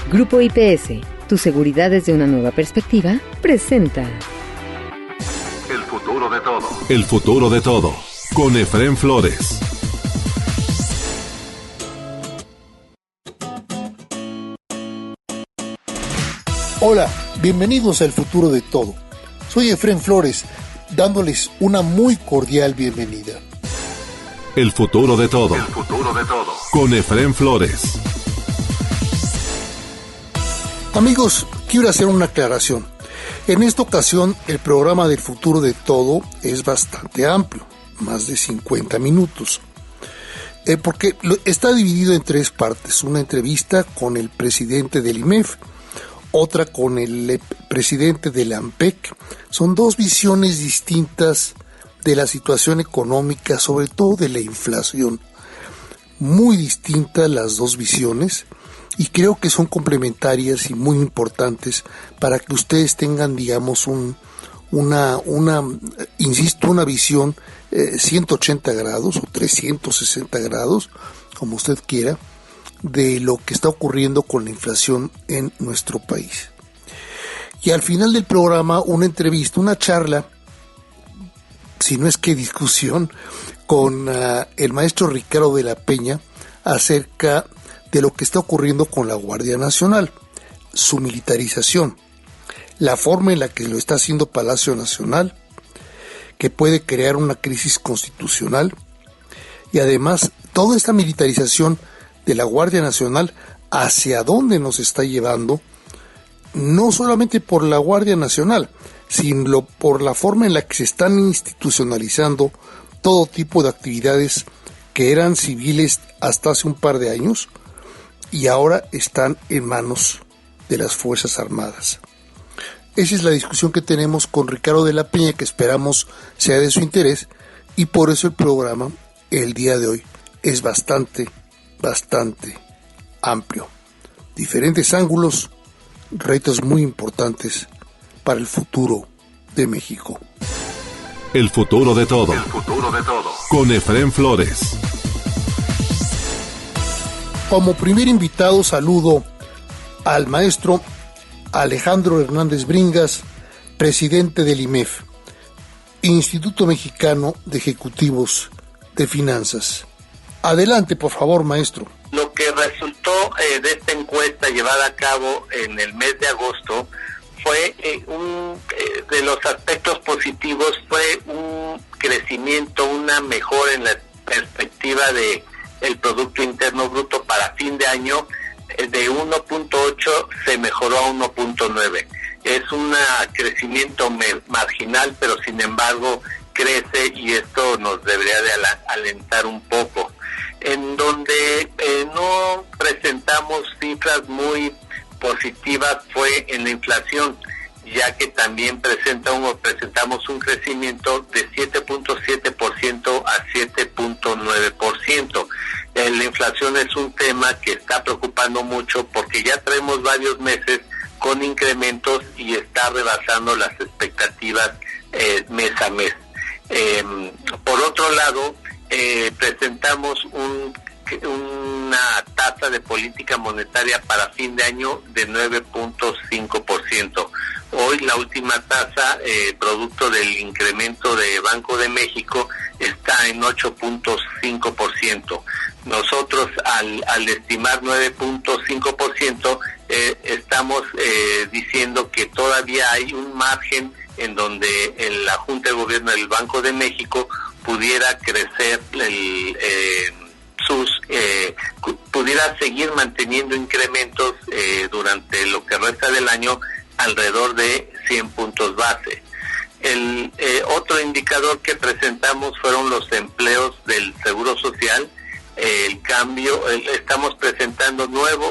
Grupo IPS, tu seguridad desde una nueva perspectiva, presenta El futuro de todo. El futuro de todo, con Efraín Flores. Hola, bienvenidos al futuro de todo. Soy Efraín Flores, dándoles una muy cordial bienvenida. El futuro de todo. El futuro de todo, con Efraín Flores. Amigos, quiero hacer una aclaración. En esta ocasión, el programa del futuro de todo es bastante amplio, más de 50 minutos. Porque está dividido en tres partes. Una entrevista con el presidente del IMEF, otra con el presidente del AMPEC. Son dos visiones distintas de la situación económica, sobre todo de la inflación. Muy distintas las dos visiones, y creo que son complementarias y muy importantes para que ustedes tengan, digamos, una visión 180 grados o 360 grados, como usted quiera, de lo que está ocurriendo con la inflación en nuestro país. Y al final del programa, una entrevista, una charla, si no es que discusión, con el maestro Ricardo de la Peña acerca de lo que está ocurriendo con la Guardia Nacional, su militarización, la forma en la que lo está haciendo Palacio Nacional, que puede crear una crisis constitucional, y además toda esta militarización de la Guardia Nacional, hacia dónde nos está llevando, no solamente por la Guardia Nacional, sino por la forma en la que se están institucionalizando todo tipo de actividades que eran civiles hasta hace un par de años y ahora están en manos de las Fuerzas Armadas. Esa es la discusión que tenemos con Ricardo de la Peña, que esperamos sea de su interés, y por eso el programa el día de hoy es bastante amplio. Diferentes ángulos, retos muy importantes para el futuro de México. El futuro de todo. El futuro de todo, con Efraín Flores. Como primer invitado saludo al maestro Alejandro Hernández Bringas, presidente del IMEF, Instituto Mexicano de Ejecutivos de Finanzas. Adelante, por favor, maestro. Lo que resultó de esta encuesta llevada a cabo en el mes de agosto fue de los aspectos positivos fue un crecimiento, una mejora en la perspectiva de el Producto Interno Bruto para fin de año. De 1.8 se mejoró a 1.9. Es un crecimiento marginal, pero sin embargo crece, y esto nos debería de alentar un poco. En donde no presentamos cifras muy positivas fue en la inflación, ya que también presentamos un crecimiento de 7.7% a 7.9%. La inflación es un tema que está preocupando mucho porque ya traemos varios meses con incrementos y está rebasando las expectativas mes a mes. Por otro lado, presentamos una tasa de política monetaria para fin de año de 9.5%. Hoy la última tasa, producto del incremento de Banco de México, está en 8.5%. Nosotros al estimar 9.5%, estamos diciendo que todavía hay un margen en donde la Junta de Gobierno del Banco de México pudiera crecer pudiera seguir manteniendo incrementos durante lo que resta del año alrededor de 100 puntos base. El otro indicador que presentamos fueron los empleos del Seguro Social. El cambio, estamos presentando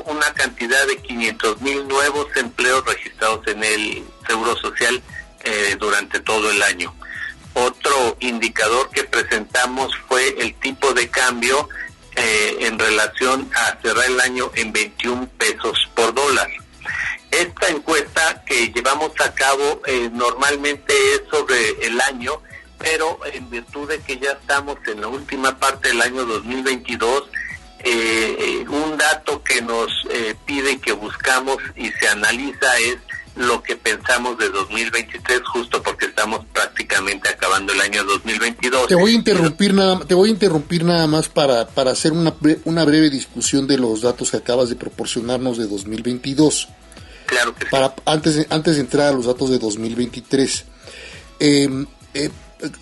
una cantidad de 500,000 nuevos empleos registrados en el Seguro Social durante todo el año. Otro indicador que presentamos fue el tipo de cambio en relación a cerrar el año en 21 pesos por dólar. Esta encuesta que llevamos a cabo normalmente es sobre el año, pero en virtud de que ya estamos en la última parte del año 2022, un dato que nos pide que buscamos buscamos y se analiza es lo que pensamos de 2023, justo porque estamos prácticamente acabando el año 2022. Te voy a interrumpir nada más para hacer una breve discusión de los datos que acabas de proporcionarnos de 2022. Claro que sí. Antes de entrar a los datos de 2023.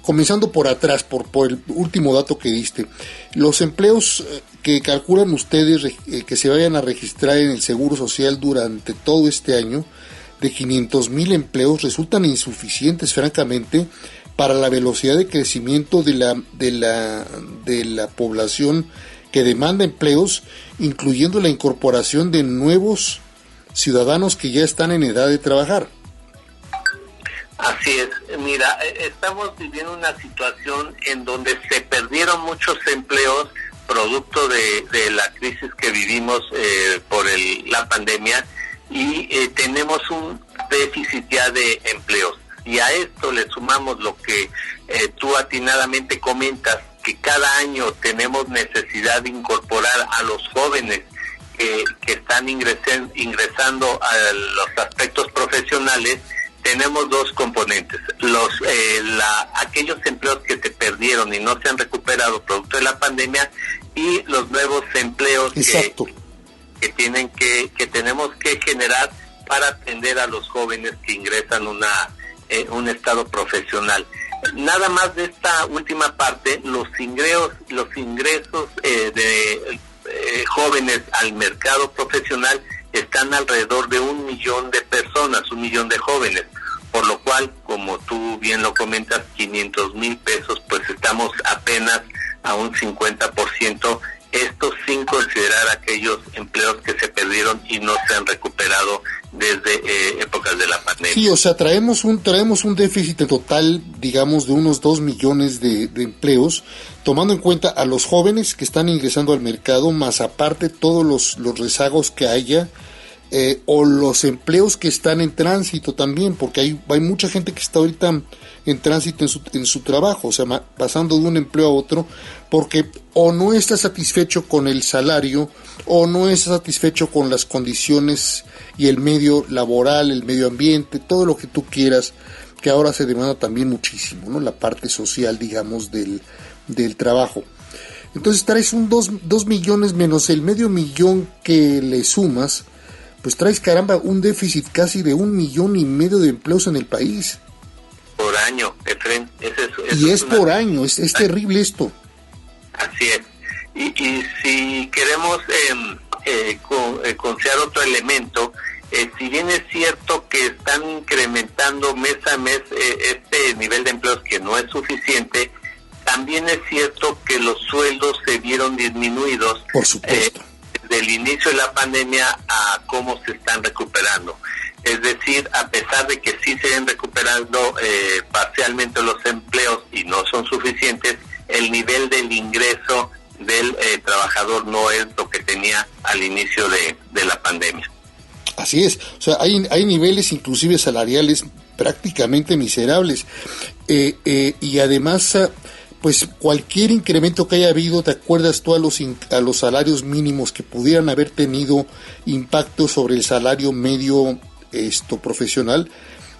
Comenzando por atrás, por el último dato que diste, los empleos que calculan ustedes que se vayan a registrar en el Seguro Social durante todo este año, de 500,000 empleos, resultan insuficientes, francamente, para la velocidad de crecimiento de la población que demanda empleos, incluyendo la incorporación de nuevos ciudadanos que ya están en edad de trabajar. Así es, mira, estamos viviendo una situación en donde se perdieron muchos empleos producto de la crisis que vivimos por la pandemia, y tenemos un déficit ya de empleos. Y a esto le sumamos lo que tú atinadamente comentas, que cada año tenemos necesidad de incorporar a los jóvenes que están ingresando a los aspectos profesionales. Tenemos dos componentes: aquellos empleos que se perdieron y no se han recuperado producto de la pandemia, y los nuevos empleos que tenemos que generar para atender a los jóvenes que ingresan un estado profesional. Nada más de esta última parte, los ingresos de jóvenes al mercado profesional están alrededor de 1 millón de personas, 1 millón de jóvenes, por lo cual, como tú bien lo comentas, 500,000 pesos, pues estamos apenas a un 50%, esto sin considerar aquellos empleos que se perdieron y no se han recuperado desde épocas de la pandemia. Sí, o sea, traemos un déficit total, digamos, de unos 2 millones de empleos, tomando en cuenta a los jóvenes que están ingresando al mercado, más aparte todos los rezagos que haya, o los empleos que están en tránsito también, porque hay mucha gente que está ahorita en tránsito en su trabajo, o sea, pasando de un empleo a otro, porque o no está satisfecho con el salario, o no está satisfecho con las condiciones y el medio laboral, el medio ambiente, todo lo que tú quieras, que ahora se demanda también muchísimo, ¿no? La parte social, digamos, del trabajo. Entonces traes un 2 millones menos el medio millón que le sumas, pues traes, caramba, un déficit casi de 1,5 millones de empleos en el país. Por año, Efren. Y es por año, es terrible esto. Así es. Y si queremos considerar otro elemento, si bien es cierto que están incrementando mes a mes este nivel de empleos, que no es suficiente, también es cierto que los sueldos se vieron disminuidos. Por supuesto. Desde el inicio de la pandemia a cómo se están recuperando. Es decir, a pesar de que sí se ven recuperando parcialmente los empleos y no son suficientes, el nivel del ingreso del trabajador no es lo que tenía al inicio de la pandemia. Así es, o sea, hay niveles inclusive salariales prácticamente miserables, y además, pues cualquier incremento que haya habido, ¿te acuerdas tú a los salarios mínimos que pudieran haber tenido impacto sobre el salario medio profesional?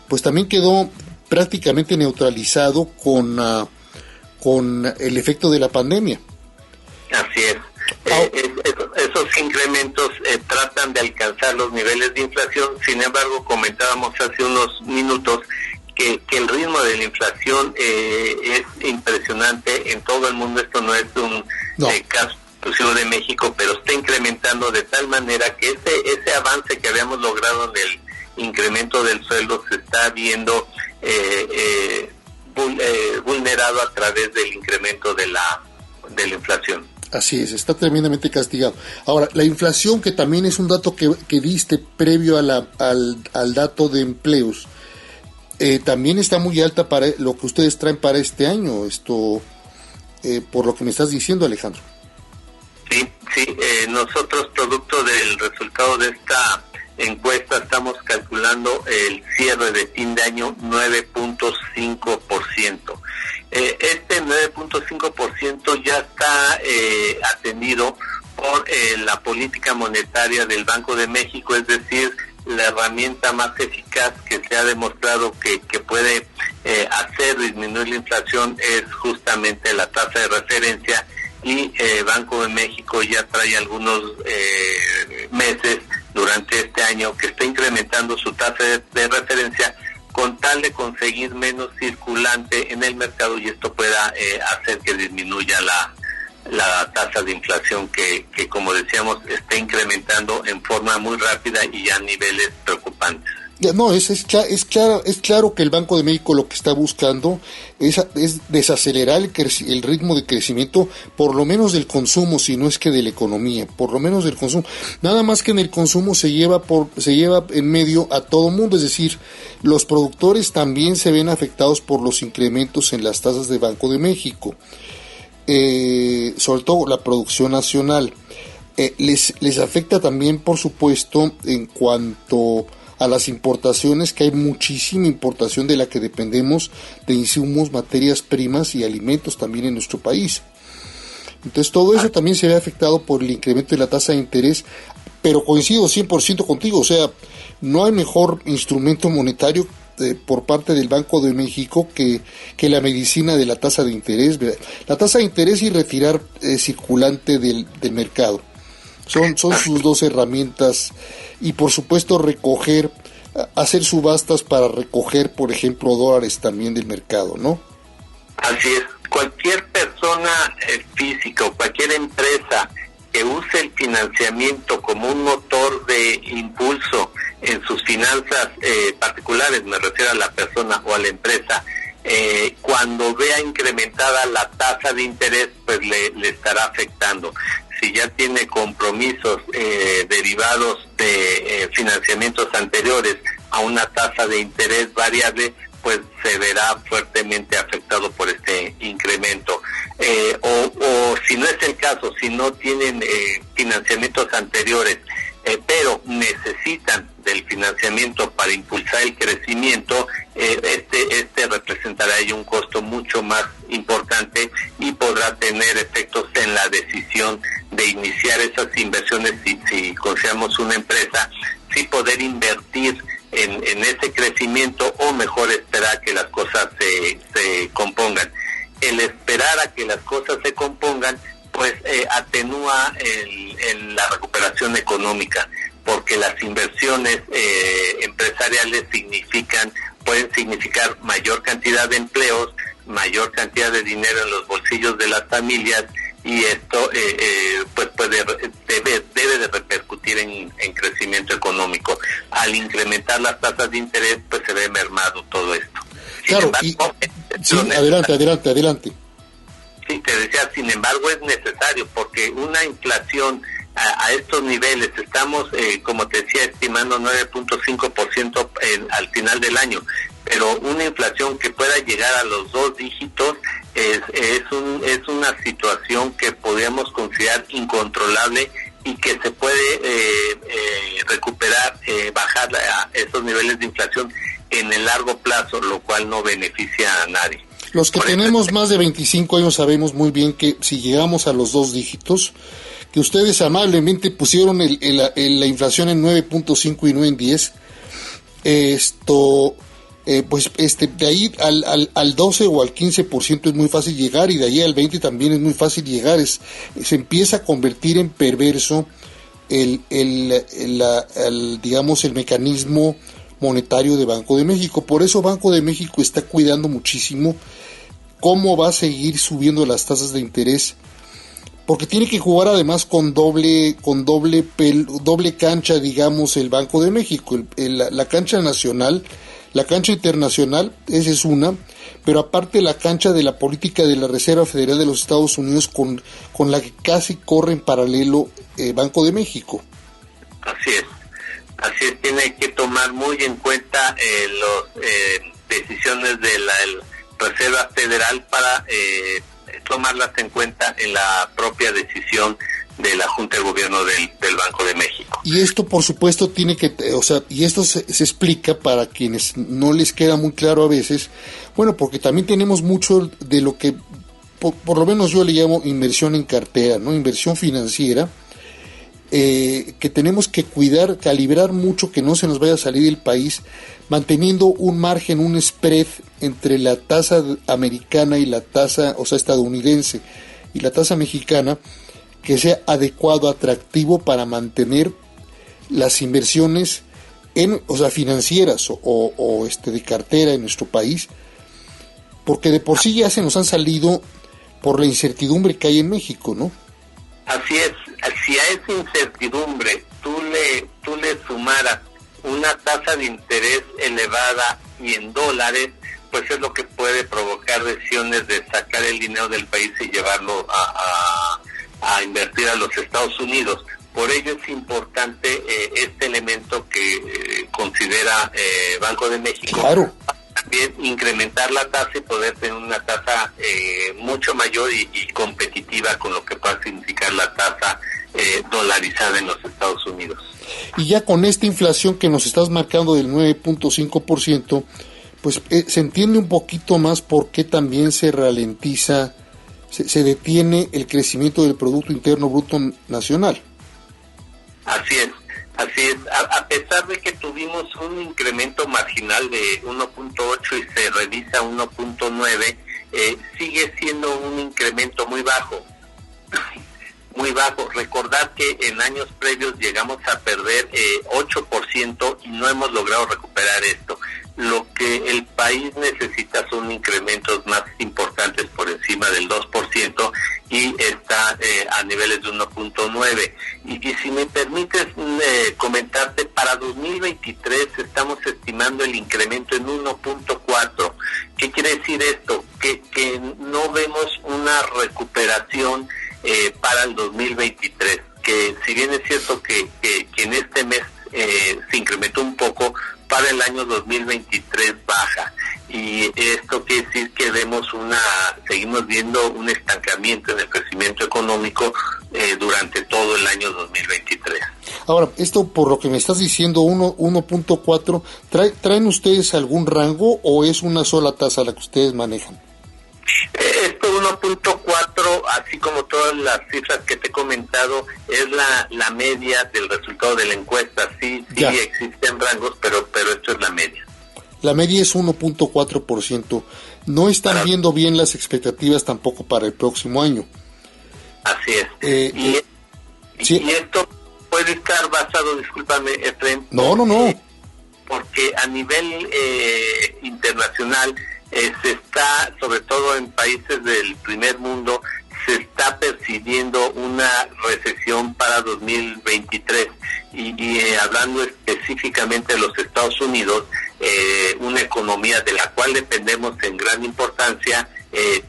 Pues también quedó prácticamente neutralizado con el efecto de la pandemia. Así es. Esos incrementos tratan de alcanzar los niveles de inflación. Sin embargo, comentábamos hace unos minutos que el ritmo de la inflación es impresionante en todo el mundo. Esto no es un caso exclusivo de México, pero está incrementando de tal manera que ese avance que habíamos logrado en el incremento del sueldo se está viendo vulnerado a través del incremento de la inflación. Así es, está tremendamente castigado. Ahora, la inflación, que también es un dato que diste previo al dato de empleos, también está muy alta para lo que ustedes traen para este año, por lo que me estás diciendo, Alejandro. Sí, nosotros, producto del resultado de esta encuesta, estamos calculando el cierre de fin de año 9.5%. Este 9.5% ya está atendido por la política monetaria del Banco de México, es decir, la herramienta más eficaz que se ha demostrado que puede hacer disminuir la inflación es justamente la tasa de referencia, y Banco de México ya trae algunos meses durante este año que está incrementando su tasa de referencia con tal de conseguir menos circulante en el mercado, y esto pueda hacer que disminuya la tasa de inflación que como decíamos está incrementando en forma muy rápida y ya a niveles preocupantes. No, es claro que el Banco de México lo que está buscando es desacelerar el ritmo de crecimiento, por lo menos del consumo, si no es que de la economía, por lo menos del consumo. Nada más que en el consumo se lleva en medio a todo mundo, es decir, los productores también se ven afectados por los incrementos en las tasas de Banco de México, sobre todo la producción nacional. Les afecta también, por supuesto, en cuanto a las importaciones, que hay muchísima importación de la que dependemos de insumos, materias primas y alimentos también en nuestro país. Entonces todo eso también se ve afectado por el incremento de la tasa de interés, pero coincido 100% contigo, o sea, no hay mejor instrumento monetario por parte del Banco de México que la medicina de la tasa de interés, la tasa de interés y retirar circulante del mercado. Son sus dos herramientas, y por supuesto hacer subastas para recoger, por ejemplo, dólares también del mercado, ¿no? Así es. Cualquier persona física o cualquier empresa que use el financiamiento como un motor de impulso en sus finanzas particulares, me refiero a la persona o a la empresa, cuando vea incrementada la tasa de interés, pues le estará afectando. Si ya tiene compromisos derivados de financiamientos anteriores a una tasa de interés variable, pues se verá fuertemente afectado por este incremento. O si no es el caso, si no tienen financiamientos anteriores, pero necesitan del financiamiento para impulsar el crecimiento, este representará ahí un costo mucho más importante y podrá tener efectos en la decisión de iniciar esas inversiones. Si consideramos una empresa, sí poder invertir en ese crecimiento, o mejor esperar que las cosas se compongan. El esperar a que las cosas se compongan pues atenúa la recuperación económica, porque las inversiones empresariales pueden significar mayor cantidad de empleos, mayor cantidad de dinero en los bolsillos de las familias, y esto pues debe de repercutir en crecimiento económico. Al incrementar las tasas de interés, pues se ve mermado todo esto. Claro, adelante. Sí, te decía, sin embargo es necesario, porque una inflación a estos niveles, estamos, como te decía, estimando 9.5% al final del año, pero una inflación que pueda llegar a los 2 dígitos es una situación que podríamos considerar incontrolable y que se puede recuperar, bajar a esos niveles de inflación en el largo plazo, lo cual no beneficia a nadie. Los que tenemos más de 25 años sabemos muy bien que si llegamos a los 2 dígitos, que ustedes amablemente pusieron la inflación en 9.5 y no en 10, de ahí al 12 o al 15% es muy fácil llegar, y de ahí al 20 también es muy fácil llegar. Se empieza a convertir en perverso digamos, el mecanismo monetario de Banco de México. Por eso Banco de México está cuidando muchísimo cómo va a seguir subiendo las tasas de interés, porque tiene que jugar además con doble cancha, digamos, el Banco de México, la cancha nacional, la cancha internacional, esa es una, pero aparte la cancha de la política de la Reserva Federal de los Estados Unidos, con la que casi corre en paralelo Banco de México. Así es, tiene que tomar muy en cuenta las decisiones de la Reserva Federal para tomarlas en cuenta en la propia decisión de la Junta de Gobierno del Banco de México. Y esto, por supuesto, tiene que, y esto se explica para quienes no les queda muy claro a veces, bueno, porque también tenemos mucho de lo que, por lo menos yo le llamo inversión en cartera, ¿no? Inversión financiera, que tenemos que cuidar, calibrar mucho que no se nos vaya a salir del país, manteniendo un margen, un spread entre la tasa americana y la tasa, o sea, estadounidense y la tasa mexicana, que sea adecuado, atractivo para mantener las inversiones financieras o de cartera en nuestro país, porque de por sí ya se nos han salido por la incertidumbre que hay en México, ¿no? Así es. Si a esa incertidumbre tú le sumaras una tasa de interés elevada y en dólares, pues es lo que puede provocar decisiones de sacar el dinero del país y llevarlo a invertir a los Estados Unidos. Por ello es importante este elemento que considera Banco de México. Claro. También incrementar la tasa y poder tener una tasa mucho mayor y competitiva con lo que pueda significar la tasa dolarizada en los Estados Unidos. Y ya con esta inflación que nos estás marcando del 9.5%, pues se entiende un poquito más por qué también se ralentiza, se detiene el crecimiento del Producto Interno Bruto Nacional. Así es. A pesar de que tuvimos un incremento marginal de 1.8 y se revisa 1.9, sigue siendo un incremento muy bajo. Muy bajo. Recordar que en años previos llegamos a perder 8% y no hemos logrado recuperar esto. Lo que el país necesita son incrementos más importantes por encima del 2% y está a niveles de 1.9. Y si me permites comentarte, para 2023 estamos estimando el incremento en 1.4. ¿Qué quiere decir esto? Que no vemos una recuperación para el 2023, que si bien es cierto que en este mes se incrementó un poco, para el año 2023 baja, y esto quiere decir que seguimos viendo un estancamiento en el crecimiento económico durante todo el año 2023. Ahora, esto por lo que me estás diciendo, 1.4, ¿traen ustedes algún rango o es una sola tasa la que ustedes manejan? Esto 1.4, así como todas las cifras que te he comentado, es la media del resultado de la encuesta. Sí existen rangos, pero esto es la media. La media es 1.4%. No están viendo bien las expectativas tampoco para el próximo año. Así es. Y esto puede estar basado, discúlpame, Efraín. No. Porque a nivel internacional se está, sobre todo en países del primer mundo, se está percibiendo una recesión para 2023 y hablando específicamente de los Estados Unidos, una economía de la cual dependemos en gran importancia,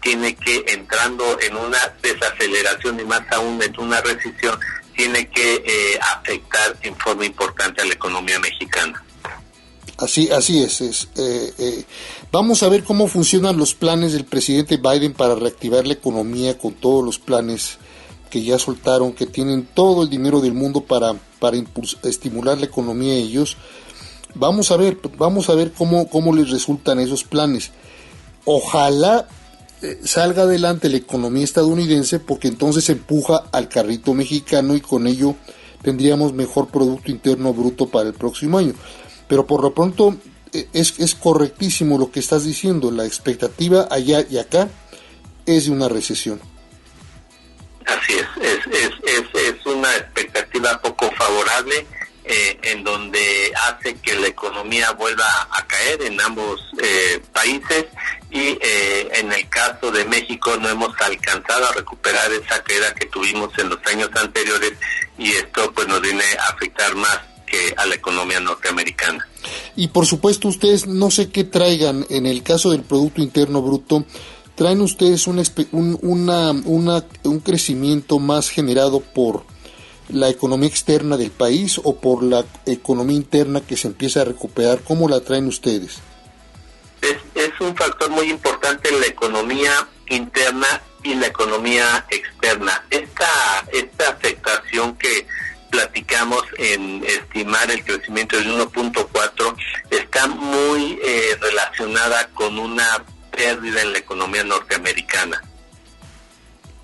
tiene que, entrando en una desaceleración y más aún en una recesión, tiene que afectar en forma importante a la economía mexicana. Así es. Vamos a ver cómo funcionan los planes del presidente Biden para reactivar la economía, con todos los planes que ya soltaron, que tienen todo el dinero del mundo para estimular la economía de ellos. Vamos a ver cómo les resultan esos planes. Ojalá salga adelante la economía estadounidense, porque entonces empuja al carrito mexicano y con ello tendríamos mejor Producto Interno Bruto para el próximo año. Pero por lo pronto es correctísimo lo que estás diciendo. La expectativa allá y acá es de una recesión. Así es una expectativa poco favorable, en donde hace que la economía vuelva a caer en ambos países, y en el caso de México no hemos alcanzado a recuperar esa caída que tuvimos en los años anteriores, y esto pues nos viene a afectar más que a la economía norteamericana. Y por supuesto ustedes, no sé qué traigan en el caso del Producto Interno Bruto, ¿traen ustedes un crecimiento más generado por la economía externa del país o por la economía interna que se empieza a recuperar? ¿Cómo la traen ustedes? Es un factor muy importante en la economía interna y la economía externa. Esta afectación que platicamos en estimar el crecimiento del 1.4 está muy relacionada con una pérdida en la economía norteamericana.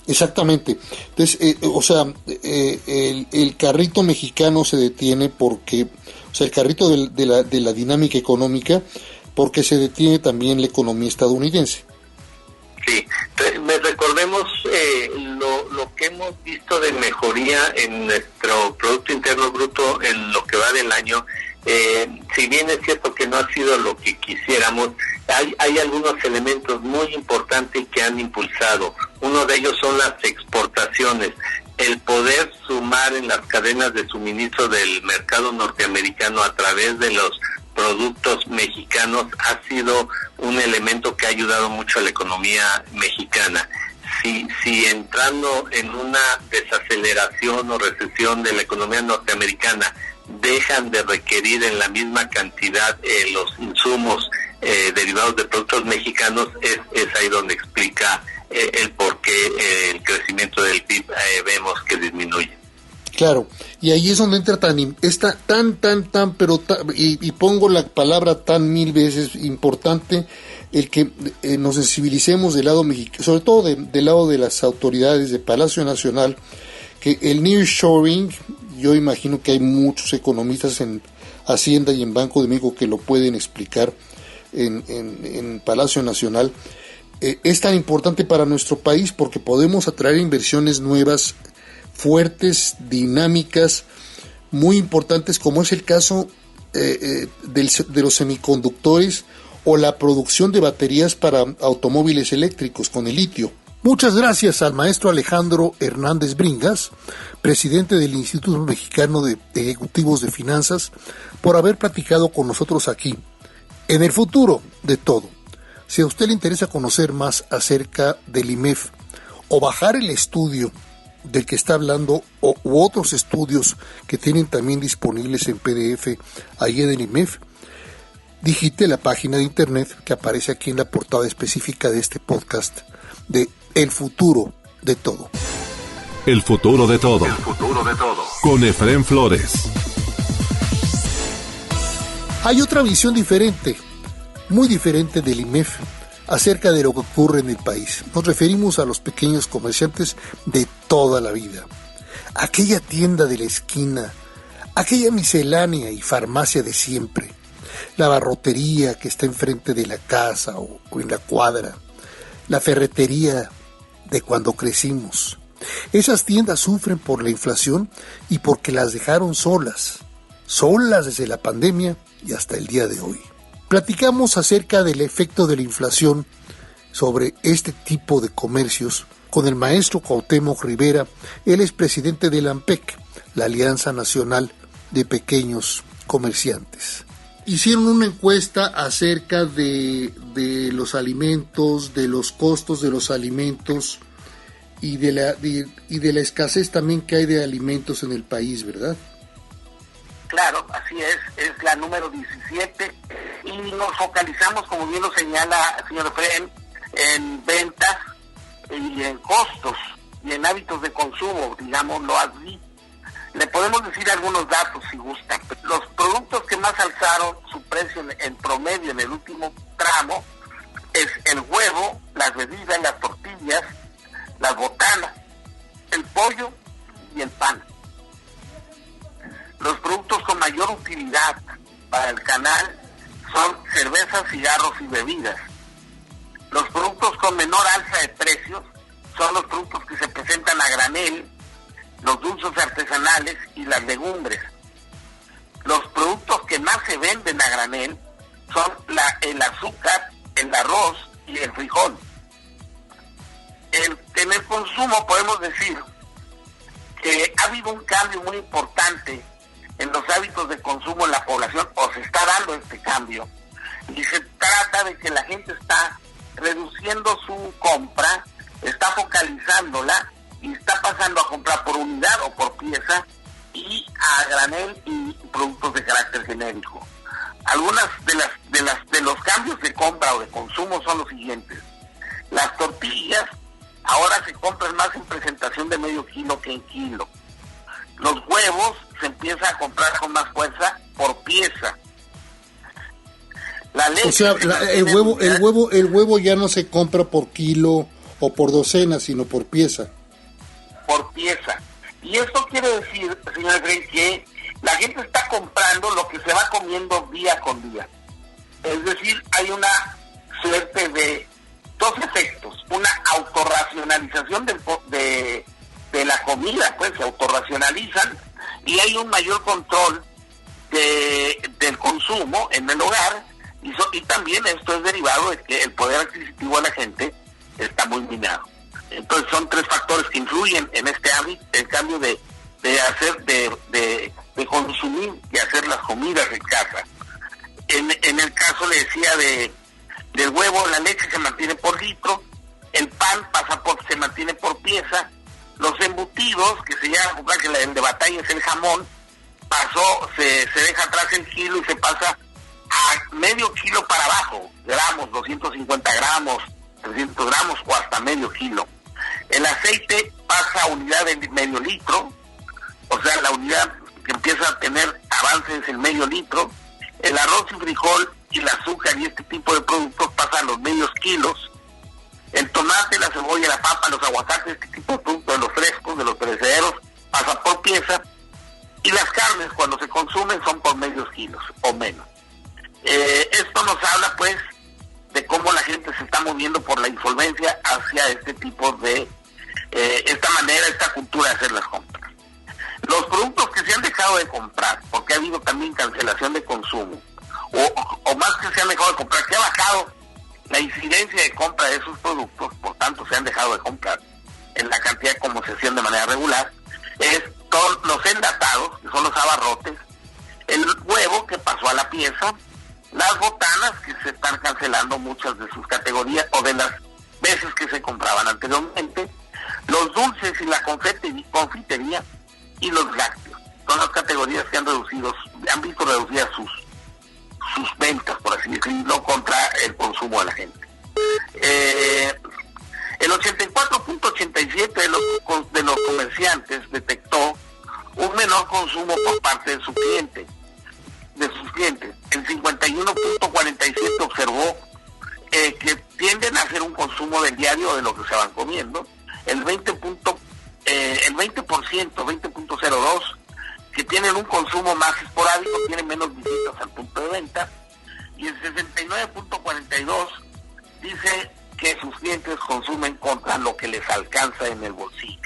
Exactamente. Entonces, el carrito mexicano se detiene porque, el carrito de la dinámica económica, porque se detiene también la economía estadounidense. Sí, recordemos lo que hemos visto de mejoría en nuestro Producto Interno Bruto en lo que va del año. Si bien es cierto que no ha sido lo que quisiéramos, hay algunos elementos muy importantes que han impulsado. Uno de ellos son las exportaciones. El poder sumar en las cadenas de suministro del mercado norteamericano a través de los productos mexicanos ha sido un elemento que ha ayudado mucho a la economía mexicana. Si entrando en una desaceleración o recesión de la economía norteamericana dejan de requerir en la misma cantidad los insumos derivados de productos mexicanos, es ahí donde explica el por qué el crecimiento del PIB vemos que disminuye. Claro, y ahí es donde entra y pongo la palabra tan 1000 veces importante, el que nos sensibilicemos del lado mexicano, sobre todo del lado de las autoridades de Palacio Nacional, que el nearshoring, yo imagino que hay muchos economistas en Hacienda y en Banco de México que lo pueden explicar en Palacio Nacional, es tan importante para nuestro país porque podemos atraer inversiones nuevas, fuertes, dinámicas, muy importantes, como es el caso de los semiconductores o la producción de baterías para automóviles eléctricos con el litio. Muchas gracias al maestro Alejandro Hernández Bringas, presidente del Instituto Mexicano de Ejecutivos de Finanzas, por haber platicado con nosotros aquí, en el futuro de todo. Si a usted le interesa conocer más acerca del IMEF o bajar el estudio del que está hablando u otros estudios que tienen también disponibles en PDF ahí en el IMEF, digite la página de internet que aparece aquí en la portada específica de este podcast de El Futuro de Todo. El futuro de todo. El futuro de todo. Con Efrén Flores. Hay otra visión diferente, muy diferente del IMEF, acerca de lo que ocurre en el país. Nos referimos a los pequeños comerciantes de toda la vida. Aquella tienda de la esquina, aquella miscelánea y farmacia de siempre, la barrotería que está enfrente de la casa o en la cuadra, la ferretería de cuando crecimos. Esas tiendas sufren por la inflación y porque las dejaron solas desde la pandemia y hasta el día de hoy. Platicamos acerca del efecto de la inflación sobre este tipo de comercios con el maestro Cuauhtémoc Rivera. Él es presidente de la ANPEC, la Alianza Nacional de Pequeños Comerciantes. Hicieron una encuesta acerca de los alimentos, de los costos de los alimentos y de la escasez también que hay de alimentos en el país, ¿verdad? Claro, así es la número 17 y nos focalizamos, como bien lo señala el señor Efrén, en ventas y en costos y en hábitos de consumo, digámoslo así. Le podemos decir algunos datos si gusta. Los productos que más alzaron su precio en promedio en el último tramo es el huevo, las bebidas, las tortillas, las botanas, el pollo y el pan. Los productos con mayor utilidad para el canal son cervezas, cigarros y bebidas. Los productos con menor alza de precios son los productos que se presentan a granel, los dulces artesanales y las legumbres. Los productos que más se venden a granel son el azúcar, el arroz y el frijol. En el consumo podemos decir que ha habido un cambio muy importante en los hábitos de consumo en la población, o se está dando este cambio, y se trata de que la gente está reduciendo su compra, está focalizándola y está pasando a comprar por unidad o por pieza y a granel y productos de carácter genérico. Algunas de los cambios de compra o de consumo son los siguientes. Las tortillas ahora se compran más en presentación de medio kilo que en kilo. Los huevos se empieza a comprar con más fuerza por pieza. La leche, o sea, el huevo ya no se compra por kilo o por docena, sino por pieza. Por pieza. Y esto quiere decir, señor Efraín, que la gente está comprando lo que se va comiendo día con día. Es decir, hay una suerte de dos efectos. Una autorracionalización de la comida, pues se autorracionalizan, y hay un mayor control del consumo en el hogar, y también esto es derivado de que el poder adquisitivo de la gente está muy minado. Entonces son tres factores que influyen en este hábito, el cambio de consumir y hacer las comidas en casa. En el caso, le decía, del huevo, la leche se mantiene por litro, el pan se mantiene por pieza, los embutidos, que se llama, que el de batalla es el jamón, se deja atrás el kilo y se pasa a medio kilo para abajo, gramos, 250 gramos, 300 gramos o hasta medio kilo. El aceite pasa a unidad de medio litro, o sea, la unidad que empieza a tener avances es el medio litro. El arroz y frijol y el azúcar y este tipo de productos pasan los medios kilos. El tomate, la cebolla, la papa, los aguacates, este tipo de productos, de los frescos, de los perecederos, pasa por pieza. Y las carnes, cuando se consumen, son por medios kilos o menos. Esto nos habla, pues, de cómo la gente se está moviendo por la insolvencia hacia este tipo de, esta manera, esta cultura de hacer las compras. Los productos que se han dejado de comprar, porque ha habido también cancelación de consumo, o más que se han dejado de comprar, que ha bajado la incidencia de compra de esos productos, por tanto se han dejado de comprar en la cantidad como se hacían de manera regular, es todos los enlatados, que son los abarrotes, el huevo que pasó a la pieza, las botanas, que se están cancelando muchas de sus categorías o de las veces que se compraban anteriormente, los dulces y la confitería y los lácteos. Son las categorías que han visto reducidas sus ventas, por así decirlo, contra el consumo de la gente. El 84.87 de los comerciantes detectó un menor consumo por parte de sus clientes. El 51.47 observó que tienden a hacer un consumo del diario de lo que se van comiendo. El 20.02 que tienen un consumo más esporádico, tienen menos visitas al punto de venta, y el 69.42 dice que sus clientes consumen contra lo que les alcanza en el bolsillo.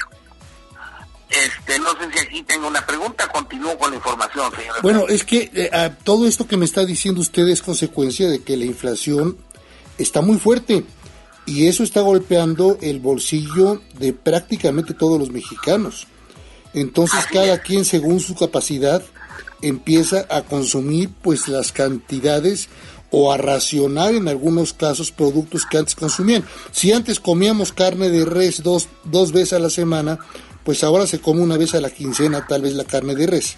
No sé si aquí tengo una pregunta, continúo con la información, señor. Bueno, es que todo esto que me está diciendo usted es consecuencia de que la inflación está muy fuerte, y eso está golpeando el bolsillo de prácticamente todos los mexicanos. Entonces cada quien, según su capacidad, empieza a consumir pues las cantidades o a racionar en algunos casos productos que antes consumían. Si antes comíamos carne de res dos veces a la semana, pues ahora se come una vez a la quincena tal vez la carne de res.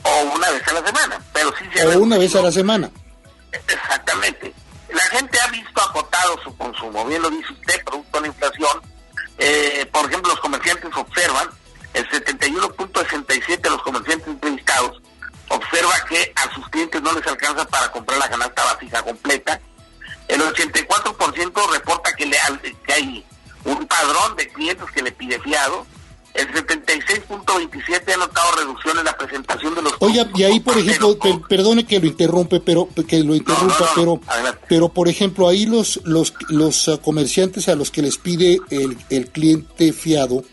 O una vez a la semana, pero sí se o una vez a la semana. Exactamente. La gente ha visto acotado su consumo, bien lo dice usted, producto de la inflación. Por ejemplo, los comerciantes observan, el 71.67 de los comerciantes entrevistados observa que a sus clientes no les alcanza para comprar la canasta básica completa. El 84% reporta que hay un padrón de clientes que le pide fiado. El 76.27 ha notado reducción en la presentación de los... Oiga, y ahí, por ejemplo, perdone que lo interrumpa, pero por ejemplo, ahí los comerciantes a los que les pide el cliente fiado,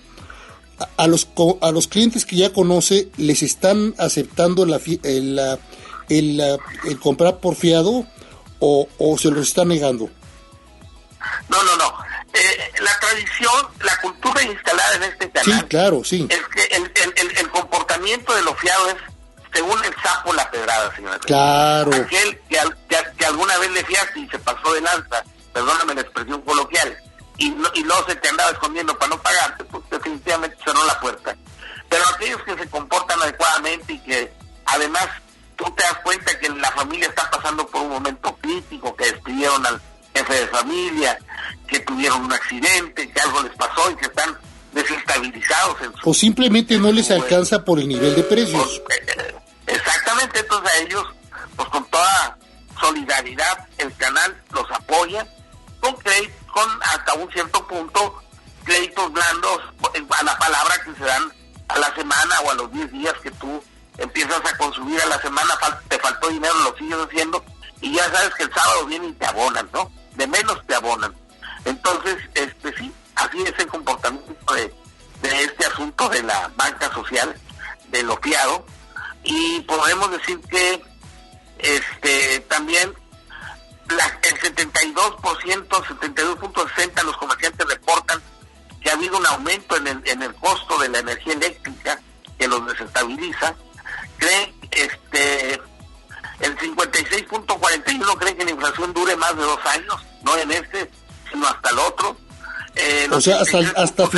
a los clientes que ya conoce, ¿les están aceptando el comprar por fiado o se los está negando? No. La tradición, la cultura instalada en este canal, sí, claro, sí, es que el comportamiento de los fiados es según el sapo la pedrada, señora. Claro. Aquel que alguna vez le fiaste y se pasó de lanza, perdóname la expresión coloquial, y luego se te andaba escondiendo para no pagarte, pues definitivamente cerró la puerta. Pero aquellos que se comportan adecuadamente y que además tú te das cuenta que la familia está pasando por un momento crítico, que despidieron al jefe de familia, que tuvieron un accidente, que algo les pasó y que están desestabilizados o simplemente no les alcanza por el nivel de precios. Exactamente, entonces a ellos, pues con toda solidaridad, el canal los apoya con créditos, con hasta un cierto punto créditos blandos a la palabra que se dan a la semana o a los 10 días que tú empiezas a consumir a la semana, te faltó dinero, lo sigues haciendo y ya sabes que el sábado vienen y te abonan, ¿no? De menos te abonan. Entonces, sí, así es el comportamiento de este asunto de la banca social, del opiado, y podemos decir que también el 72.60% los comerciantes reportan que ha habido un aumento en el costo de la energía eléctrica que los desestabiliza. Creen, el 56.41 creen que la inflación dure más de 2 años, no en sino hasta el otro. O sea, hasta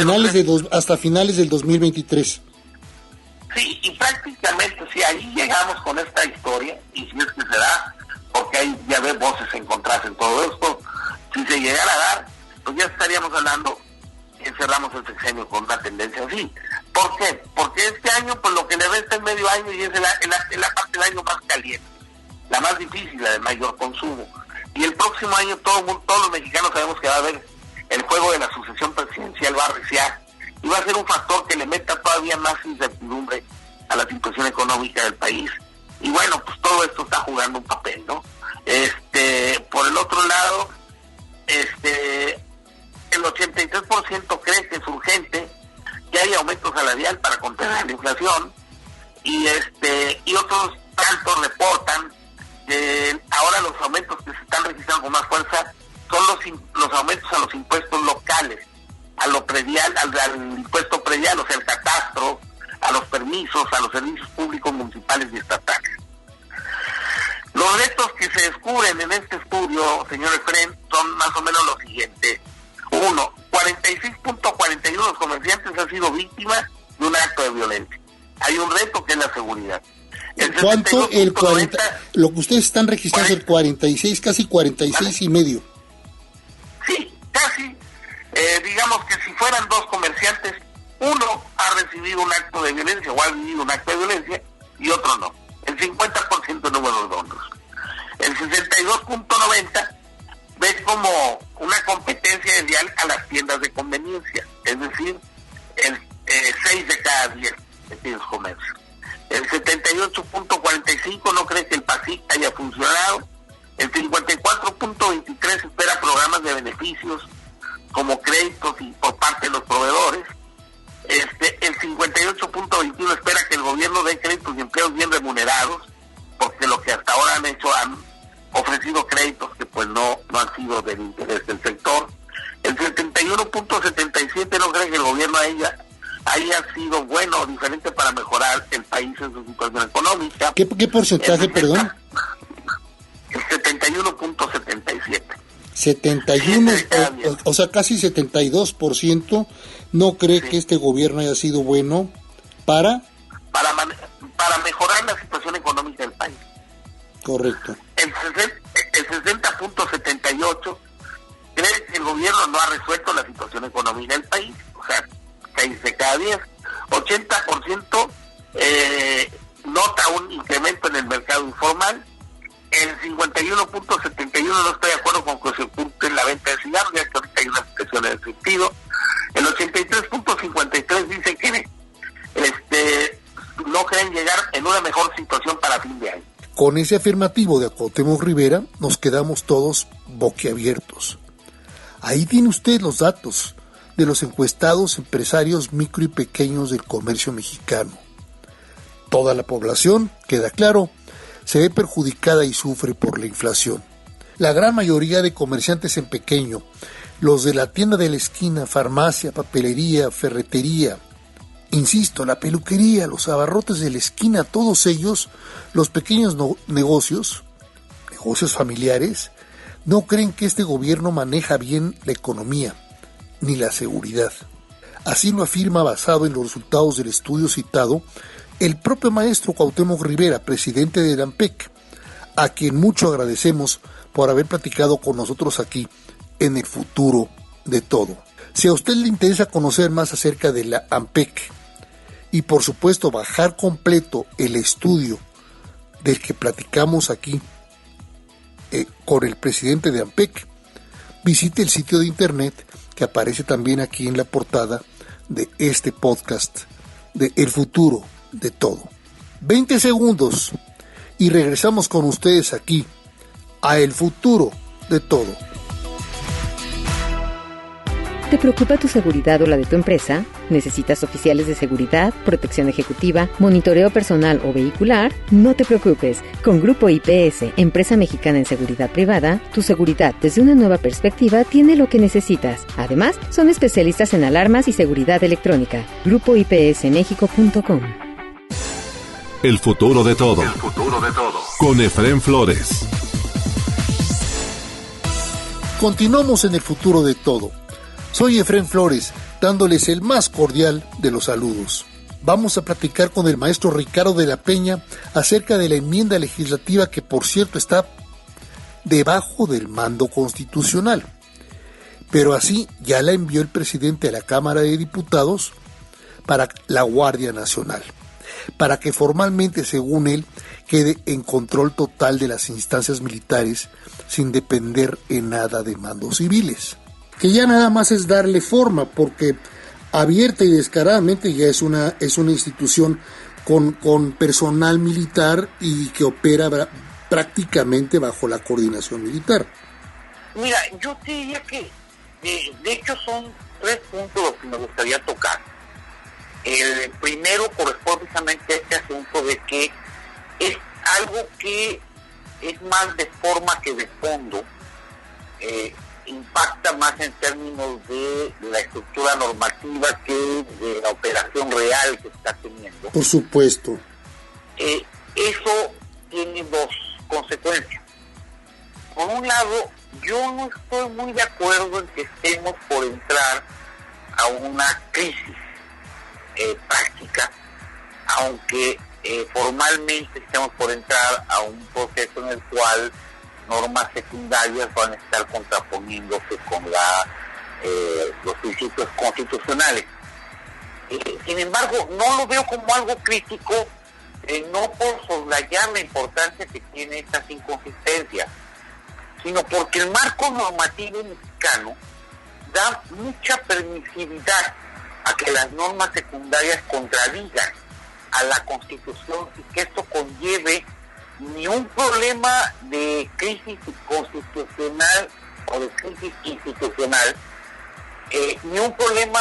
finales del 2023. Sí, y prácticamente si ahí llegamos con esta historia, y si es que se da, porque hay ya ves voces encontradas en todo esto, si se llegara a dar, pues ya estaríamos hablando que cerramos el sexenio con una tendencia así. ¿Por qué? Porque este año, pues lo que le resta es medio año y es la parte del año más caliente, la más difícil, la de mayor consumo. Y el próximo año todos los mexicanos sabemos que va a haber el juego de la sucesión presidencial, va a arreciar y va a ser un factor que le meta todavía más incertidumbre a la situación económica del país. Y bueno, pues todo esto está jugando un papel, ¿no? Por el otro lado, el 83% cree que es urgente que haya aumento salarial para contener la inflación, y otros tantos reportan que ahora los aumentos que se están registrando con más fuerza son los aumentos a los impuestos locales, a lo predial, al impuesto predial, o sea, el catastro, a los permisos, a los servicios públicos municipales y estatales. Los retos que se descubren en este estudio, señor Efrén, son más o menos los siguientes. 1, 46.41 de los comerciantes han sido víctimas de un acto de violencia. Hay un reto que es la seguridad. ¿Cuánto? Lo que ustedes están registrando es el 46, casi 46 y medio. Sí, casi. Digamos que si fueran 2 comerciantes, uno ha recibido un acto de violencia o ha vivido un acto de violencia y otro no. El 50% de números redondos. El 62.90 ve como una competencia desleal a las tiendas de conveniencia, es decir, el 6 de cada 10 pequeños comercios. El 78.45 no cree que el PASIC haya funcionado. El 54.23 espera programas de beneficios como créditos y por parte de los proveedores. El 58.21 espera que el gobierno dé créditos y empleos bien remunerados, porque lo que hasta ahora han hecho, han ofrecido créditos que pues no han sido del interés del sector. El 71.77 no cree que el gobierno haya sido bueno o diferente para mejorar el país en su situación económica. ¿Qué porcentaje, perdón? El 71.77. 71, o sea, casi 72% no cree que este gobierno haya sido bueno para mejorar la situación económica del país. Correcto. El 60.78 cree que el gobierno no ha resuelto la situación económica del país, o sea, 6 de cada 10. 80% nota un incremento en el mercado informal. El 51.71 no estoy de acuerdo con que se oculte la venta de cigarros, ya que ahorita hay una expresión en el sentido. El 83.53 dice que no creen llegar en una mejor situación para fin de año. Con ese afirmativo de Cuauhtémoc Rivera nos quedamos todos boquiabiertos. Ahí tiene usted los datos de los encuestados empresarios micro y pequeños del comercio mexicano. Toda la población, queda claro, se ve perjudicada y sufre por la inflación. La gran mayoría de comerciantes en pequeño, los de la tienda de la esquina, farmacia, papelería, ferretería, insisto, la peluquería, los abarrotes de la esquina, todos ellos, los pequeños negocios familiares, no creen que este gobierno maneja bien la economía ni la seguridad. Así lo afirma, basado en los resultados del estudio citado, el propio maestro Cuauhtémoc Rivera, presidente de AMPEC, a quien mucho agradecemos por haber platicado con nosotros aquí en El Futuro de Todo. Si a usted le interesa conocer más acerca de la AMPEC y por supuesto bajar completo el estudio del que platicamos aquí con el presidente de AMPEC, visite el sitio de internet que aparece también aquí en la portada de este podcast de El futuro de todo. 20 segundos y regresamos con ustedes aquí a El futuro de todo. ¿Te preocupa tu seguridad o la de tu empresa? ¿Necesitas oficiales de seguridad, protección ejecutiva, monitoreo personal o vehicular? No te preocupes. Con Grupo IPS, empresa mexicana en seguridad privada, tu seguridad desde una nueva perspectiva tiene lo que necesitas. Además, son especialistas en alarmas y seguridad electrónica. GrupoIPSMexico.com. El futuro de todo. El futuro de todo. Con Efrén Flores. Continuamos en El futuro de todo. Soy Efrén Flores, dándoles el más cordial de los saludos. Vamos a platicar con el maestro Ricardo de la Peña acerca de la enmienda legislativa que, por cierto, está debajo del mando constitucional. Pero así ya la envió el presidente a la Cámara de Diputados para la Guardia Nacional, para que formalmente, según él, quede en control total de las instancias militares sin depender en nada de mandos civiles. Que ya nada más es darle forma, porque abierta y descaradamente ya es una institución con personal militar y que opera prácticamente bajo la coordinación militar. Mira, yo te diría que de hecho son 3 puntos los que me gustaría tocar. El primero corresponde precisamente a este asunto de que es algo que es más de forma que de fondo, impacta más en términos de la estructura normativa que de la operación real que está teniendo. Por supuesto. Eso tiene 2 consecuencias. Por un lado, yo no estoy muy de acuerdo en que estemos por entrar a una crisis práctica, aunque formalmente estemos por entrar a un proceso en el cual normas secundarias van a estar contraponiéndose con los principios constitucionales. Sin embargo, no lo veo como algo crítico, no por soslayar la importancia que tiene estas inconsistencias, sino porque el marco normativo mexicano da mucha permisividad a que las normas secundarias contradigan a la Constitución y que esto conlleve ni un problema de crisis constitucional o de crisis institucional, ni un problema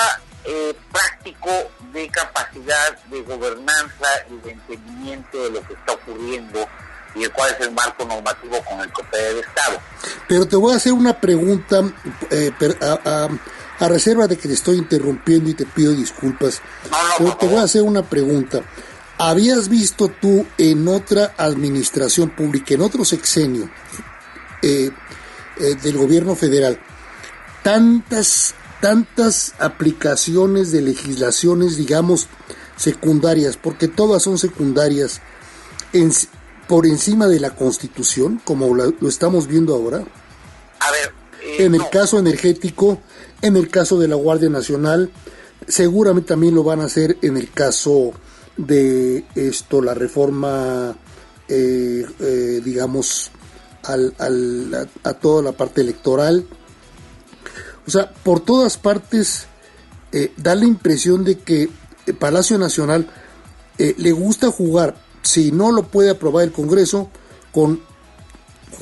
práctico de capacidad de gobernanza y de entendimiento de lo que está ocurriendo y de cuál es el marco normativo con el que opera el Estado. Pero te voy a hacer una pregunta, a reserva de que te estoy interrumpiendo y te pido disculpas. Pero te voy a hacer una pregunta. ¿Habías visto tú en otra administración pública, en otro sexenio del gobierno federal, tantas aplicaciones de legislaciones, digamos, secundarias, porque todas son secundarias, por encima de la Constitución, como lo estamos viendo ahora? A ver, en el caso energético, en el caso de la Guardia Nacional, seguramente también lo van a hacer en el caso de la reforma, digamos, a toda la parte electoral. O sea, por todas partes da la impresión de que Palacio Nacional le gusta jugar, si no lo puede aprobar el Congreso, con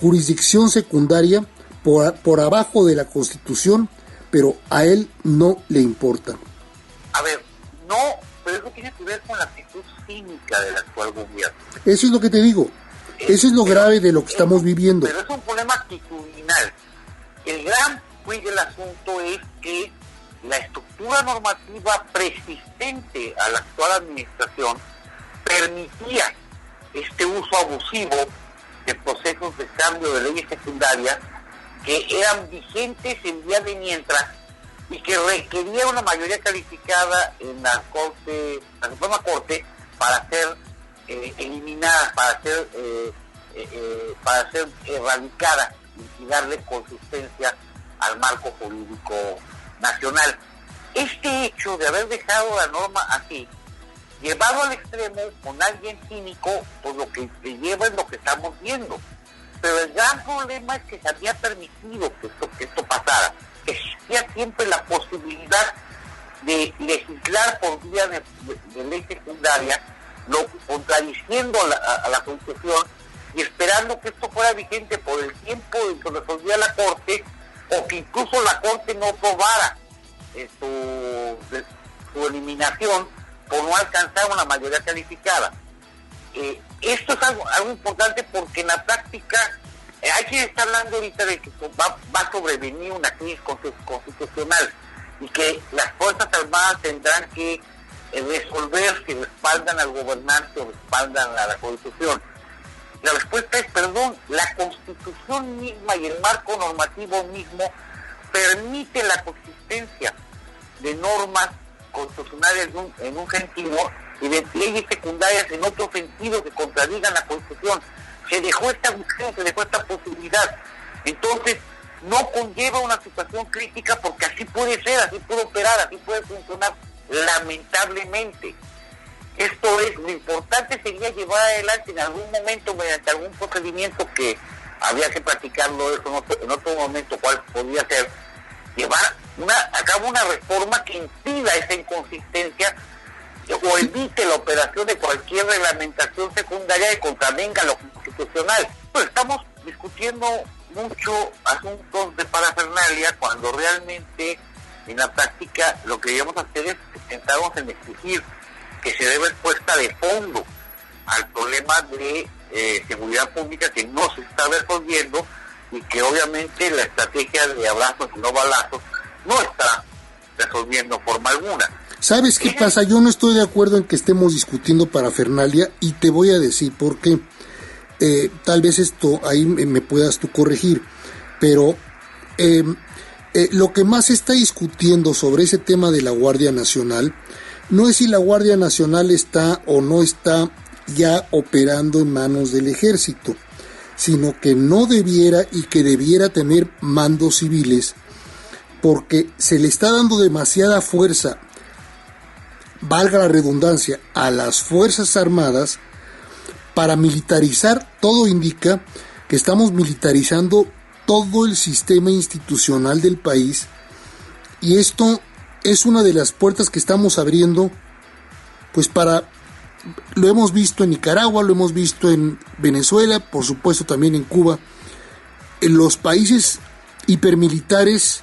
jurisdicción secundaria por abajo de la Constitución, pero a él no le importa. A ver, no, pero eso tiene que ver con la actitud cínica del actual gobierno. Eso es lo que te digo. Eso es lo grave de lo que estamos viviendo. Pero es un problema actitudinal. El gran quid del asunto es que la estructura normativa persistente a la actual administración permitía este uso abusivo de procesos de cambio de leyes secundarias que eran vigentes en día de mientras y que requería una mayoría calificada en la Suprema Corte para ser eliminadas, para ser erradicadas y darle consistencia al marco jurídico nacional. Este hecho de haber dejado la norma así, llevado al extremo con alguien cínico, pues lo que te lleva es lo que estamos viendo. pero el gran problema es que se había permitido que esto pasara. Existía siempre la posibilidad de legislar por vía de ley secundaria, contradiciendo a la Constitución y esperando que esto fuera vigente por el tiempo en que resolvía la Corte, o que incluso la Corte no aprobara su eliminación por no alcanzar una mayoría calificada. Esto es algo importante, porque en la práctica hay quien está hablando ahorita de que va a sobrevenir una crisis constitucional y que las Fuerzas Armadas tendrán que resolver si respaldan al gobernante o respaldan a la Constitución. La respuesta es perdón. La Constitución misma y el marco normativo mismo permite la coexistencia de normas constitucionales en un sentido y de leyes secundarias en otro sentido que contradigan la Constitución. Se dejó esta posibilidad. Entonces, no conlleva una situación crítica, porque así puede ser, así puede operar, así puede funcionar, lamentablemente. Esto es, lo importante sería llevar adelante en algún momento, mediante algún procedimiento que habría que practicarlo eso en otro momento, cuál podría ser, llevar a cabo una reforma que impida esa inconsistencia o evite la operación de cualquier reglamentación secundaria que contravenga lo constitucional. Pues estamos discutiendo mucho asuntos de parafernalia, cuando realmente en la práctica lo que debemos hacer es centrarnos en exigir que se dé respuesta de fondo al problema de seguridad pública que no se está resolviendo, y que obviamente la estrategia de abrazos y no balazos no está resolviendo forma alguna. ¿Sabes qué pasa? Yo no estoy de acuerdo en que estemos discutiendo parafernalia, y te voy a decir por qué. Tal vez esto ahí me puedas tú corregir, pero lo que más se está discutiendo sobre ese tema de la Guardia Nacional no es si la Guardia Nacional está o no está ya operando en manos del Ejército, sino que no debiera y que debiera tener mandos civiles, porque se le está dando demasiada fuerza, valga la redundancia, a las Fuerzas Armadas para militarizar. Todo indica que estamos militarizando todo el sistema institucional del país, y esto es una de las puertas que estamos abriendo, pues lo hemos visto en Nicaragua, lo hemos visto en Venezuela, por supuesto también en Cuba. En los países hipermilitares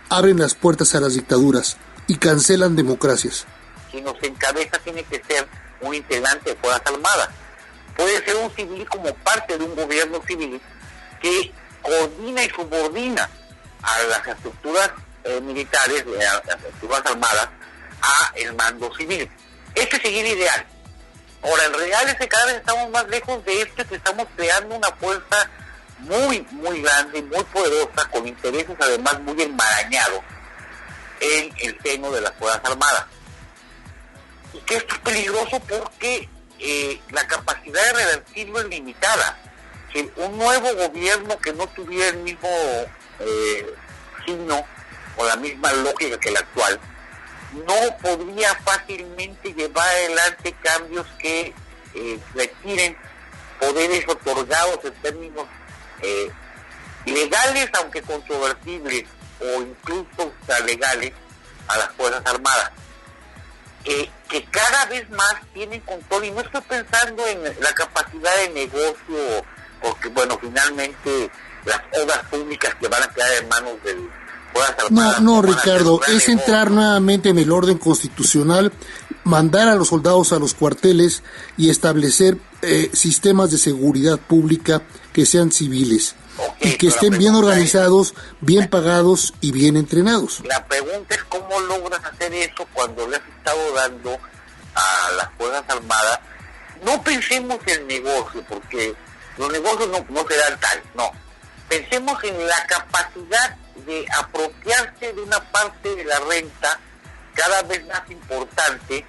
abren las puertas a las dictaduras y cancelan democracias. Quien nos encabeza tiene que ser un integrante de Fuerzas Armadas. Puede ser un civil como parte de un gobierno civil que coordina y subordina a las estructuras militares, a las estructuras armadas, a el mando civil. Este sería el ideal. Ahora, el real es que cada vez estamos más lejos de esto, que estamos creando una fuerza muy, muy grande, muy poderosa, con intereses además muy enmarañados en el seno de las Fuerzas Armadas. Y que esto es peligroso porque la capacidad de revertirlo es limitada. Que un nuevo gobierno que no tuviera el mismo signo o la misma lógica que el actual no podría fácilmente llevar adelante cambios que retiren poderes otorgados en términos legales, aunque controvertibles, o incluso legales, a las Fuerzas Armadas, que cada vez más tienen control. Y no estoy pensando en la capacidad de negocio, porque bueno, finalmente las obras públicas que van a quedar en manos del Fuerzas Armadas. No, Ricardo, es entrar nuevamente en el orden constitucional, mandar a los soldados a los cuarteles y establecer sistemas de seguridad pública que sean civiles, y que estén bien organizados, bien pagados y bien entrenados. La pregunta es cómo logras hacer eso cuando le has estado dando a las Fuerzas Armadas. No pensemos en negocio, porque los negocios no serán tal, no. Pensemos en la capacidad de apropiarse de una parte de la renta cada vez más importante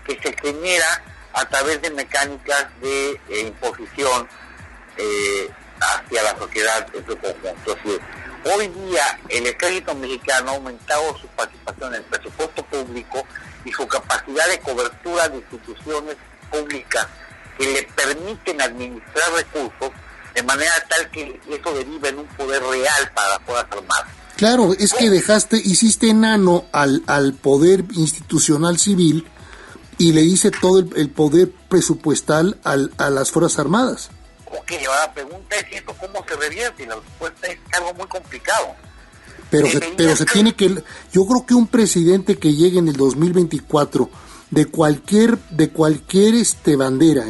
que se genera a través de mecánicas de imposición hacia la sociedad en su conjunto. Hoy día el ejército mexicano ha aumentado su participación en el presupuesto público y su capacidad de cobertura de instituciones públicas que le permiten administrar recursos, de manera tal que eso deriva en un poder real para las Fuerzas Armadas. Claro, es que hiciste enano al poder institucional civil y le dice todo el poder presupuestal a las Fuerzas Armadas. Ok, ahora la pregunta es esto, ¿cómo se revierte? Y la respuesta es algo muy complicado. Pero se tiene que... Yo creo que un presidente que llegue en el 2024 de cualquier bandera,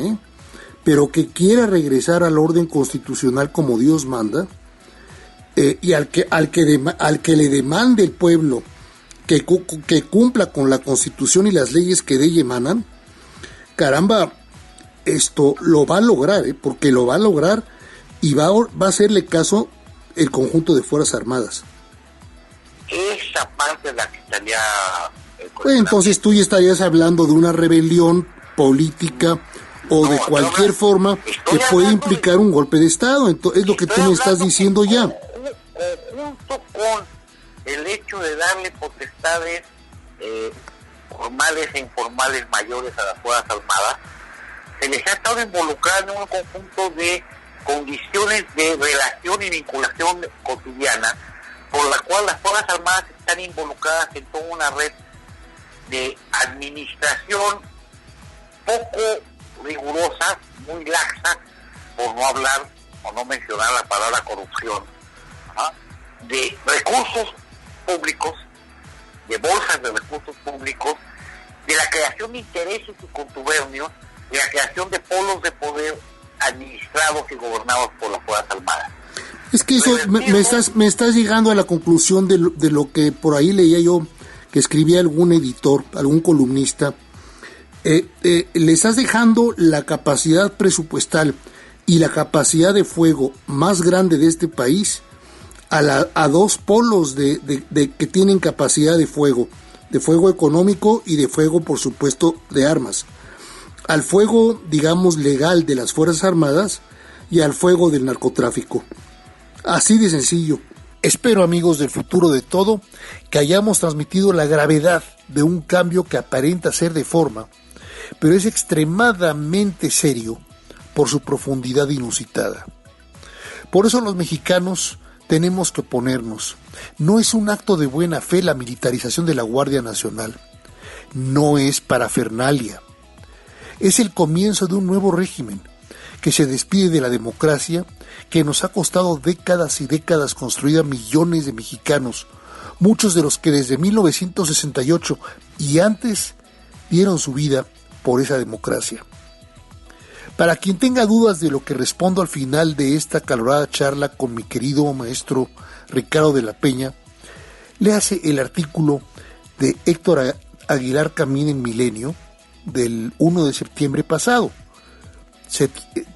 pero que quiera regresar al orden constitucional como Dios manda, y al que le demande el pueblo que cumpla con la Constitución y las leyes que de ella emanan, caramba, esto lo va a lograr, porque lo va a lograr y va a hacerle caso el conjunto de Fuerzas Armadas. Esa parte es la que estaría... Pues entonces tú ya estarías hablando de una rebelión política o de cualquier forma que puede implicar un golpe de Estado. Entonces, es lo que tú me estás diciendo ya. Junto con el hecho de darle potestades formales e informales mayores a las Fuerzas Armadas, se les ha estado involucrando en un conjunto de condiciones de relación y vinculación cotidiana, por la cual las Fuerzas Armadas están involucradas en toda una red de administración poco rigurosa, muy laxa, por no hablar o no mencionar la palabra corrupción, de recursos públicos, de bolsas de recursos públicos, de la creación de intereses y contubernios, de la creación de polos de poder administrados y gobernados por las Fuerzas Armadas. Es que eso me estás llegando a la conclusión de lo que por ahí leía yo, que escribía algún editor, algún columnista. Le estás dejando la capacidad presupuestal y la capacidad de fuego más grande de este país a dos polos de que tienen capacidad de fuego económico y de fuego, por supuesto, de armas. Al fuego, digamos, legal de las Fuerzas Armadas y al fuego del narcotráfico. Así de sencillo. Espero, amigos del Futuro de Todo, que hayamos transmitido la gravedad de un cambio que aparenta ser de forma, pero es extremadamente serio por su profundidad inusitada. Por eso los mexicanos tenemos que oponernos. No es un acto de buena fe la militarización de la Guardia Nacional. No es parafernalia. Es el comienzo de un nuevo régimen que se despide de la democracia que nos ha costado décadas y décadas construir a millones de mexicanos, muchos de los que desde 1968 y antes dieron su vida por esa democracia. Para quien tenga dudas de lo que respondo al final de esta acalorada charla con mi querido maestro Ricardo de la Peña, léase el artículo de Héctor Aguilar Camín en Milenio del 1 de septiembre pasado.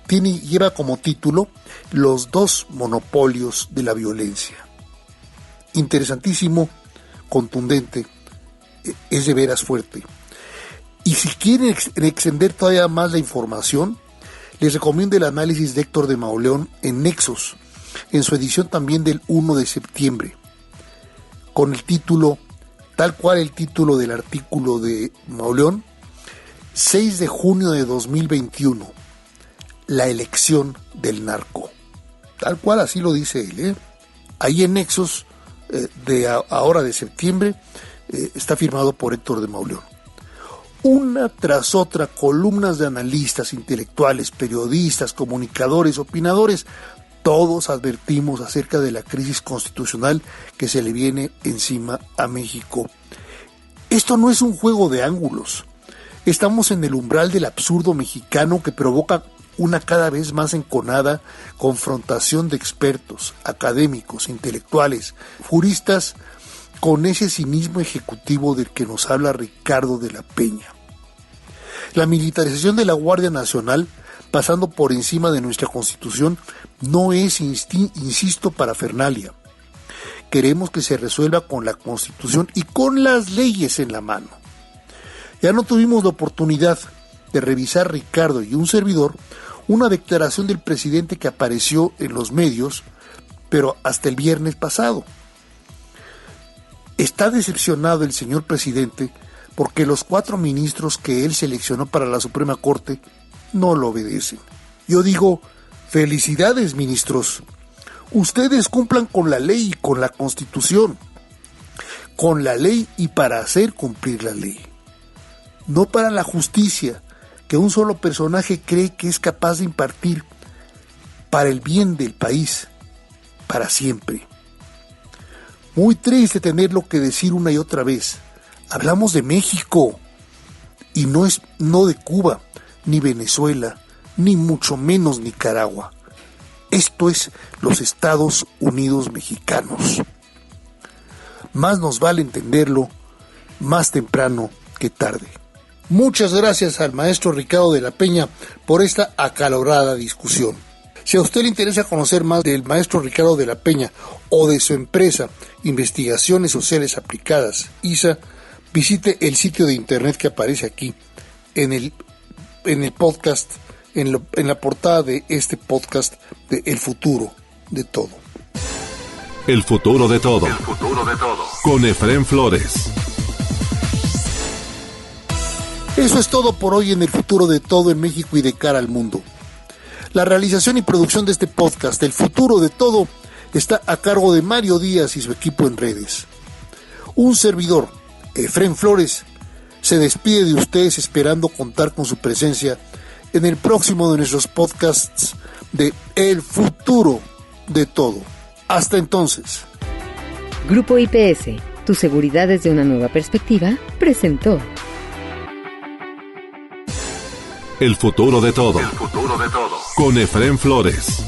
Lleva como título Los dos monopolios de la violencia. Interesantísimo, contundente, es de veras fuerte. Y si quieren extender todavía más la información, les recomiendo el análisis de Héctor de Mauleón en Nexos, en su edición también del 1 de septiembre, con el título, tal cual el título del artículo de Mauleón, 6 de junio de 2021, la elección del narco. Tal cual así lo dice él. Ahí en Nexos, de ahora de septiembre, está firmado por Héctor de Mauleón. Una tras otra, columnas de analistas, intelectuales, periodistas, comunicadores, opinadores, todos advertimos acerca de la crisis constitucional que se le viene encima a México. Esto no es un juego de ángulos. Estamos en el umbral del absurdo mexicano que provoca una cada vez más enconada confrontación de expertos, académicos, intelectuales, juristas, con ese cinismo ejecutivo del que nos habla Ricardo de la Peña. La militarización de la Guardia Nacional, pasando por encima de nuestra Constitución, no es, insisto, parafernalia. Queremos que se resuelva con la Constitución y con las leyes en la mano. Ya no tuvimos la oportunidad de revisar, Ricardo y un servidor, una declaración del presidente que apareció en los medios, pero hasta el viernes pasado. Está decepcionado el señor presidente porque los 4 ministros que él seleccionó para la Suprema Corte no lo obedecen. Yo digo, Felicidades, ministros. Ustedes cumplan con la ley y con la Constitución. Con la ley y para hacer cumplir la ley. No para la justicia que un solo personaje cree que es capaz de impartir para el bien del país, para siempre. Muy triste tenerlo que decir una y otra vez. Hablamos de México y no de Cuba, ni Venezuela, ni mucho menos Nicaragua. Esto es los Estados Unidos mexicanos. Más nos vale entenderlo más temprano que tarde. Muchas gracias al maestro Ricardo de la Peña por esta acalorada discusión. Si a usted le interesa conocer más del maestro Ricardo de la Peña o de su empresa Investigaciones Sociales Aplicadas, ISA, visite el sitio de internet que aparece aquí en el podcast, en la portada de este podcast de El Futuro de Todo. El futuro de todo. El futuro de todo. Con Efrén Flores. Eso es todo por hoy en El Futuro de Todo en México y de cara al mundo. La realización y producción de este podcast, El Futuro de Todo, está a cargo de Mario Díaz y su equipo en redes. Un servidor, Efrén Flores, se despide de ustedes esperando contar con su presencia en el próximo de nuestros podcasts de El Futuro de Todo. Hasta entonces. Grupo IPS, tu seguridad desde una nueva perspectiva, presentó El Futuro de Todo. El Futuro de Todo. Con Efrén Flores.